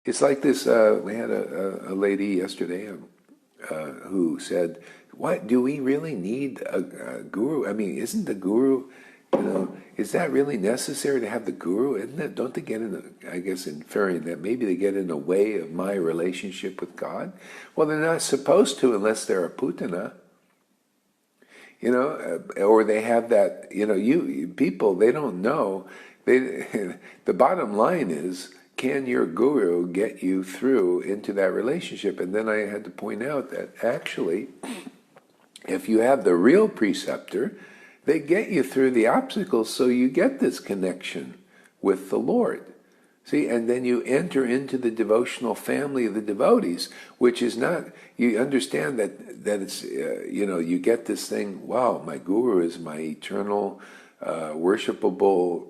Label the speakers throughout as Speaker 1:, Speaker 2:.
Speaker 1: It's like this, we had a lady yesterday who said, what, do we really need a guru? I mean, isn't the guru, is that really necessary to have the guru? Isn't that, don't they get in, I guess inferring that maybe they get in the way of my relationship with God? Well, they're not supposed to unless they're a putana. Or they have that, you people, they don't know. The bottom line is, can your guru get you through into that relationship? And then I had to point out that actually, if you have the real preceptor, they get you through the obstacles so you get this connection with the Lord. See, and then you enter into the devotional family of the devotees, which is not, you understand that it's, you get this thing, wow, my guru is my eternal, worshipable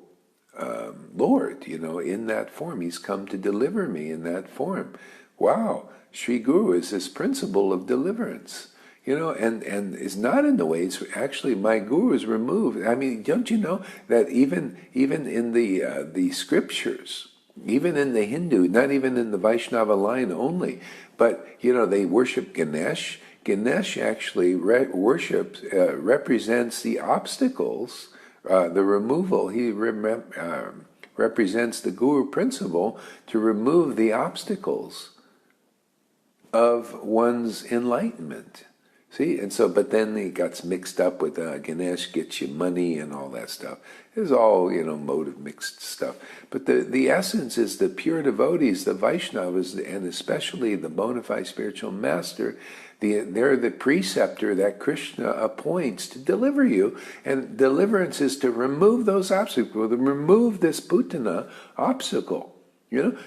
Speaker 1: Lord, in that form. He's come to deliver me in that form. Wow, Sri Guru is this principle of deliverance. And is not in the ways. Actually, my guru is removed. I mean, don't you know that even in the scriptures, even in the Hindu, not even in the Vaishnava line only, but they worship Ganesh. Ganesh actually represents the obstacles, the removal. He represents the guru principle to remove the obstacles of one's enlightenment. See, and so, but then it got mixed up with Ganesh gets you money and all that stuff. It's all, motive mixed stuff. But the essence is the pure devotees, the Vaishnavas, and especially the bona fide spiritual master, they're the preceptor that Krishna appoints to deliver you. And deliverance is to remove those obstacles, to remove this putana obstacle.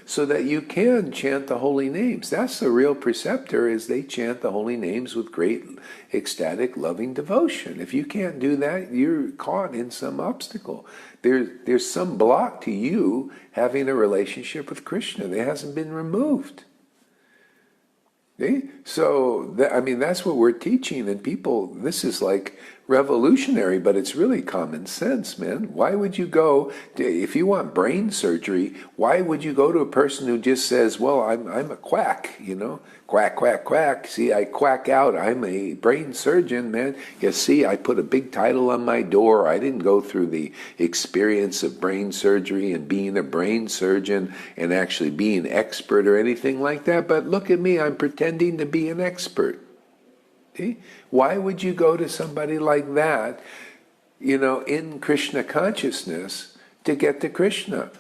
Speaker 1: So that you can chant the holy names. That's the real preceptor, is they chant the holy names with great ecstatic, loving devotion. If you can't do that, you're caught in some obstacle. There's some block to you having a relationship with Krishna that hasn't been removed. See? So, that's what we're teaching, and people, this is like revolutionary, but it's really common sense, man. Why would you go, if you want brain surgery, why would you go to a person who just says, well, I'm a quack, quack, quack, quack. See, I quack out, I'm a brain surgeon, man. You see, I put a big title on my door. I didn't go through the experience of brain surgery and being a brain surgeon and actually being expert or anything like that, but look at me, I'm pretending to be an expert. See? Why would you go to somebody like that, in Krishna consciousness to get to Krishna?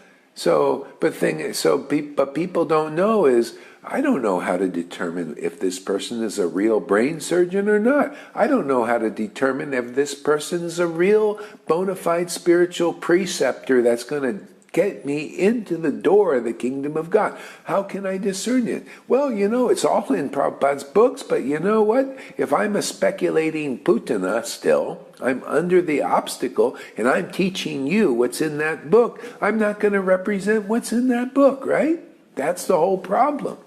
Speaker 1: But people don't know is, I don't know how to determine if this person is a real brain surgeon or not. I don't know how to determine if this person is a real bona fide spiritual preceptor that's going to get me into the door of the kingdom of God. How can I discern it? Well, it's all in Prabhupada's books, but you know what? If I'm a speculating putana still, I'm under the obstacle, and I'm teaching you what's in that book, I'm not going to represent what's in that book, right? That's the whole problem.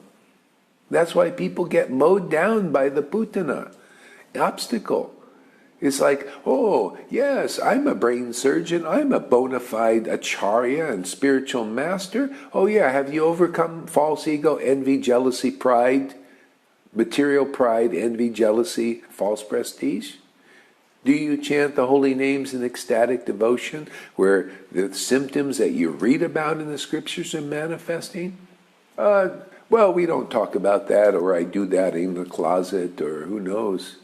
Speaker 1: That's why people get mowed down by the putana obstacle. It's like, oh, yes, I'm a brain surgeon. I'm a bona fide acharya and spiritual master. Oh, yeah, have you overcome false ego, envy, jealousy, pride, material pride, envy, jealousy, false prestige? Do you chant the holy names in ecstatic devotion where the symptoms that you read about in the scriptures are manifesting? Well, we don't talk about that, or I do that in the closet, or who knows.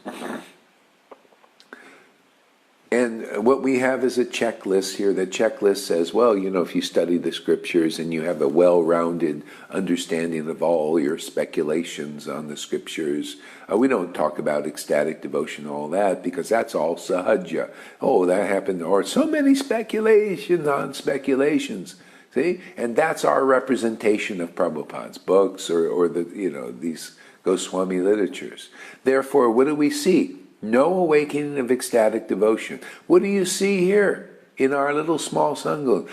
Speaker 1: And what we have is a checklist here. The checklist says, well, if you study the scriptures and you have a well-rounded understanding of all your speculations on the scriptures, we don't talk about ecstatic devotion and all that, because that's all sahaja. Oh, that happened, or so many speculations on speculations. See? And that's our representation of Prabhupada's books or these Goswami literatures. Therefore, what do we see? No awakening of ecstatic devotion. What do you see here in our little small Sangha?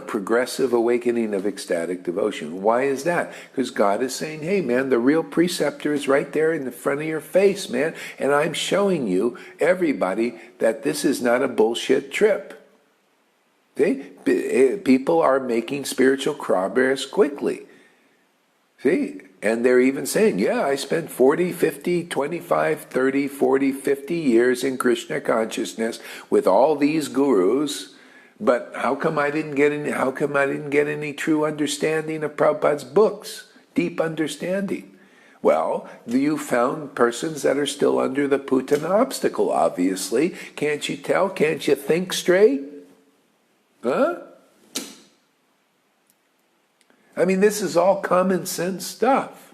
Speaker 1: Progressive awakening of ecstatic devotion. Why is that? Because God is saying, hey man, the real preceptor is right there in the front of your face, man. And I'm showing you, everybody, that this is not a bullshit trip. See? People are making spiritual progress quickly. See? And they're even saying, yeah, I spent 40, 50, 25, 30, 40, 50 years in Krishna consciousness with all these gurus, but how come I didn't get any true understanding of Prabhupada's books, deep understanding? Well, you found persons that are still under the Putana obstacle, obviously. Can't you tell? Can't you think straight? Huh? I mean, this is all common sense stuff.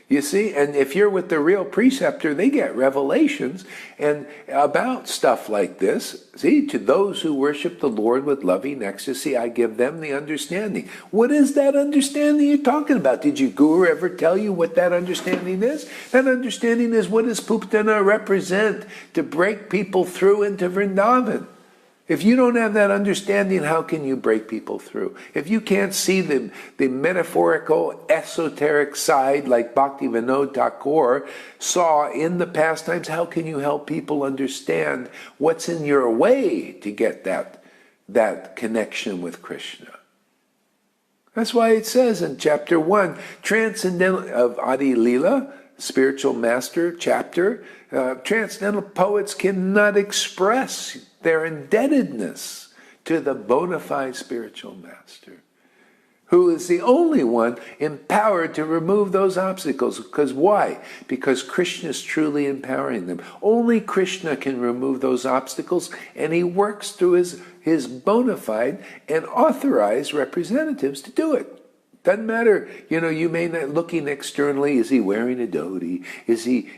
Speaker 1: You see, and if you're with the real preceptor, they get revelations and about stuff like this. See, to those who worship the Lord with loving ecstasy, I give them the understanding. What is that understanding you're talking about? Did your guru ever tell you what that understanding is? That understanding is, what does Putana represent to break people through into Vrindavan? If you don't have that understanding, how can you break people through? If you can't see the metaphorical, esoteric side like Bhaktivinoda Thakur saw in the pastimes, how can you help people understand what's in your way to get that connection with Krishna? That's why it says in chapter 1, transcendental of Adi Lila, spiritual master chapter, transcendental poets cannot express their indebtedness to the bona fide spiritual master, who is the only one empowered to remove those obstacles. Because why? Because Krishna is truly empowering them. Only Krishna can remove those obstacles, and he works through his bona fide and authorized representatives to do it. Doesn't matter, you may not looking externally, is he wearing a dhoti?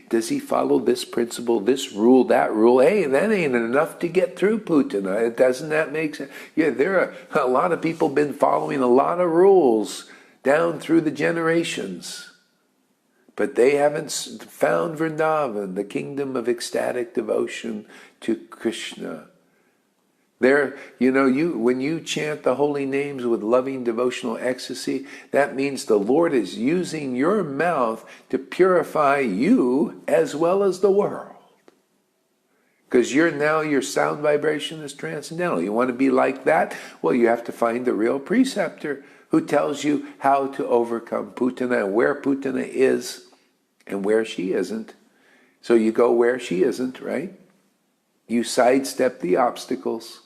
Speaker 1: Does he follow this principle, this rule, that rule? Hey, that ain't enough to get through Putana. Doesn't that make sense? Yeah, there are a lot of people been following a lot of rules down through the generations. But they haven't found Vrindavan, the kingdom of ecstatic devotion to Krishna. There, when you chant the holy names with loving devotional ecstasy, that means the Lord is using your mouth to purify you as well as the world. Because your sound vibration is transcendental. You want to be like that? Well, you have to find the real preceptor who tells you how to overcome Putana and where Putana is and where she isn't. So you go where she isn't, right? You sidestep the obstacles.